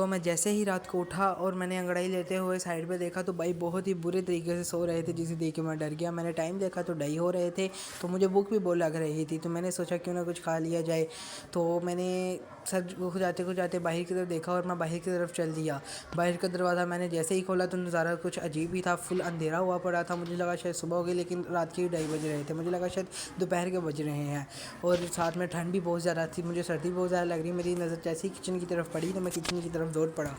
मैं जैसे ही रात को उठा और मैंने अंगड़ाई लेते हुए साइड पे देखा तो भाई बहुत ही बुरे तरीके से सो रहे थे, जिसे देख के मैं डर गया। मैंने टाइम देखा तो 2:30 हो रहे थे, तो मुझे भूख भी बहुत लग रही थी, तो मैंने सोचा क्यों ना कुछ खा लिया जाए। तो मैंने सर को जाते बाहर की तरफ देखा और मैं बाहर की तरफ चल दिया। बाहर का दरवाज़ा मैंने जैसे ही खोला तो नज़ारा कुछ अजीब ही था। फुल अंधेरा हुआ पड़ा था, मुझे लगा शायद सुबह हो गई, लेकिन रात के 2:30 बज रहे थे। मुझे लगा शायद दोपहर के बज रहे हैं और साथ में ठंड भी बहुत ज़्यादा थी, मुझे सर्दी बहुत ज़्यादा लग रही। मेरी नज़र जैसे ही किचन की तरफ पड़ी तो मैं किचन की तरफ दौड़ पड़ा।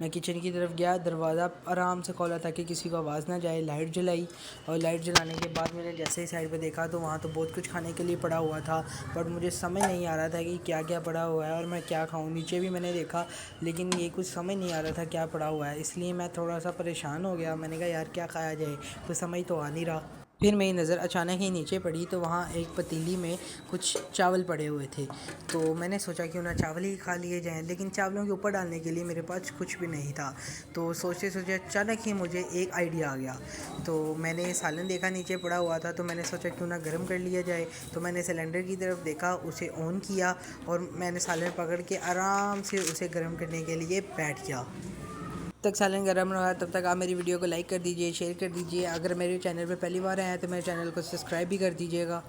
मैं किचन की तरफ गया, दरवाज़ा आराम से खोला ताकि किसी को आवाज़ ना जाए। लाइट जलाई और लाइट जलाने के बाद मैंने जैसे ही साइड पे देखा तो वहाँ तो बहुत कुछ खाने के लिए पड़ा हुआ था, बट मुझे समझ नहीं आ रहा था कि क्या क्या पड़ा हुआ है और मैं क्या खाऊं। नीचे भी मैंने देखा, लेकिन ये कुछ समझ नहीं आ रहा था क्या पड़ा हुआ है, इसलिए मैं थोड़ा सा परेशान हो गया। मैंने कहा यार क्या खाया जाए, कुछ समझ तो आ नहीं रहा। फिर मेरी नज़र अचानक ही नीचे पड़ी तो वहाँ एक पतीली में कुछ चावल पड़े हुए थे। तो मैंने सोचा क्यों ना चावल ही खा लिए जाएं, लेकिन चावलों के ऊपर डालने के लिए मेरे पास कुछ भी नहीं था। तो सोचते सोचते अचानक ही मुझे एक आइडिया आ गया। तो मैंने सालन देखा नीचे पड़ा हुआ था, तो मैंने सोचा क्यों ना गर्म कर लिया जाए। तो मैंने सिलेंडर की तरफ देखा, उसे ऑन किया और मैंने सालन पकड़ के आराम से उसे गर्म करने के लिए बैठ गया। तक सालन गर्म रहा, तब तक आप मेरी वीडियो को लाइक कर दीजिए, शेयर कर दीजिए। अगर मेरे चैनल पे पहली बार आए हैं तो मेरे चैनल को सब्सक्राइब भी कर दीजिएगा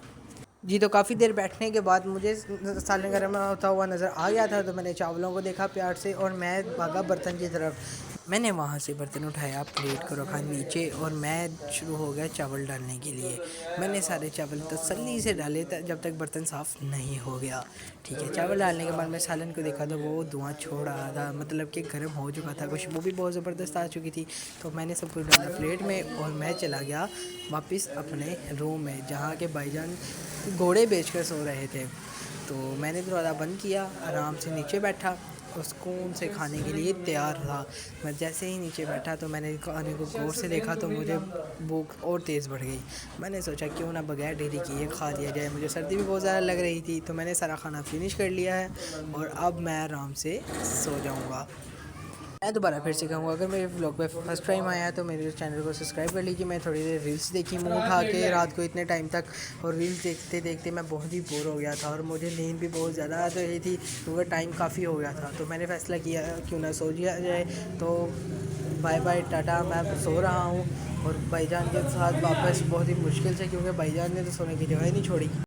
जी। तो काफ़ी देर बैठने के बाद मुझे सालन गर्म होता हुआ नज़र आ गया था, तो मैंने चावलों को देखा प्यार से और मैं भागा बर्तन की तरफ। मैंने वहाँ से बर्तन उठाया, प्लेट को रखा नीचे और मैं शुरू हो गया चावल डालने के लिए। मैंने सारे चावल तसल्ली से डाले जब तक बर्तन साफ़ नहीं हो गया। ठीक है, चावल डालने के बाद मैं सालन को देखा तो वो धुआं छोड़ रहा था, मतलब कि गर्म हो चुका था, खुशबू भी बहुत ज़बरदस्त आ चुकी थी। तो मैंने सब कुछ डाला प्लेट में और मैं चला गया वापस अपने रूम में, जहाँ के भाईजान घोड़े बेचकर सो रहे थे। तो मैंने दरवाज़ा बंद किया, आराम से नीचे बैठा और सुकून से खाने के लिए तैयार रहा। मैं जैसे ही नीचे बैठा तो मैंने खाने को गौर से देखा तो मुझे भूख और तेज़ बढ़ गई। मैंने सोचा क्यों ना बगैर देरी किए खा लिया जाए। मुझे सर्दी भी बहुत ज़्यादा लग रही थी, तो मैंने सारा खाना फिनिश कर लिया है और अब मैं आराम से सो जाऊँगा। मैं दोबारा फिर से कहूँगा, अगर मेरे व्लॉग पे फर्स्ट टाइम आया तो मेरे चैनल को सब्सक्राइब कर लीजिए। मैं थोड़ी देर रील्स देखी मुँह उठा के रात को इतने टाइम तक, और रील्स देखते देखते मैं बहुत ही बोर हो गया था और मुझे नींद भी बहुत ज़्यादा आ रही थी क्योंकि टाइम काफ़ी हो गया था। तो मैंने फ़ैसला किया क्यों ना सो जिया जाए। तो बाय बाय टाटा, मैं सो रहा हूँ और भाईजान के साथ वापस बहुत ही मुश्किल से, क्योंकि भाईजान ने तो सोने की जगह ही नहीं छोड़ी।